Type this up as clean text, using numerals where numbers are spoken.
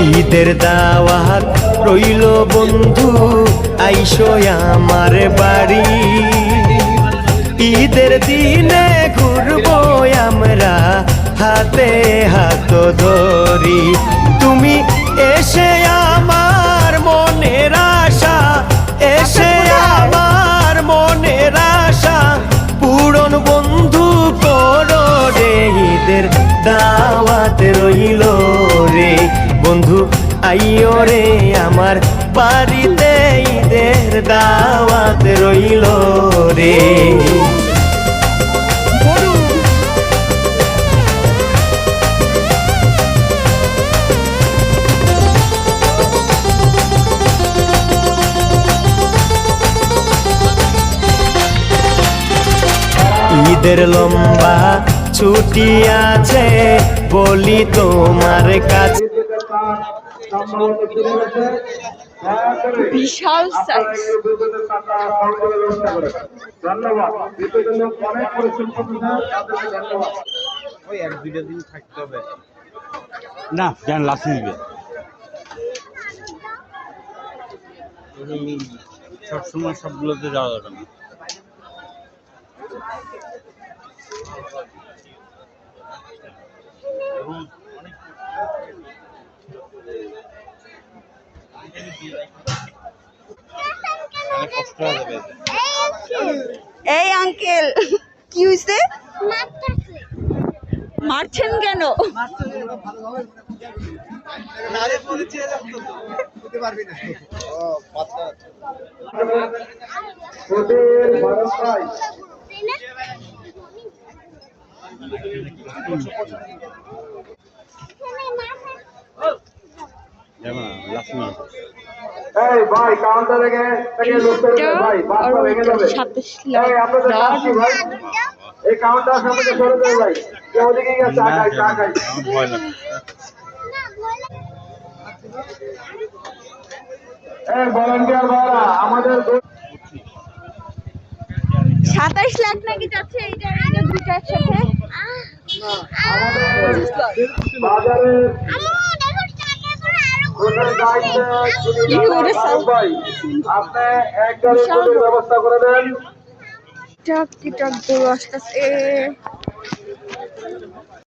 ঈদের দাওয়াত রইল বন্ধু, আইসো আমার বাড়ি। ঈদের দিনে ঘুরবো আমরা হাতে হাত ধরি। তুমি এসে আমার মনের আশা, এসে আমার মনের আশা পূরণ বন্ধু করো রে। ঈদের দাওয়াত রইল রে বন্ধু, আইও রে আমার বাড়িতে। ঈদের দাওয়াত রইল রে। ঈদের লম্বা ছুটি আছে বলি তোমার কাছে। বিশাল সাইজ। ধন্যবাদ। অনেক পরিশ্রম ধন্যবাদ। ওই এক দুইটা দিন থাকতে হবে না, জ্ঞান লাসি নিবে সবসময় সবগুলোতে যাওয়া যাবে না। এই আঙ্কেল কি হইছে? মারছেন কেন? এই ভাই কাউন্টার থেকে ভাই বাসা ভেঙে যাবে। এই আপনাদের কাছে ভাই এই কাউন্টার সামনে সরে যাবে ভাই। কেউ ওদিকে গিয়ে চা খাই, চা খাই। এই ভলান্টিয়ার ভাইরা আমাদের 27 লাখ নাকি যাচ্ছে এইটা দুটো একসাথে। বাজারে আপনি এক গাড়ি ব্যবস্থা করে দেন। টক টক দূর আসতেছে।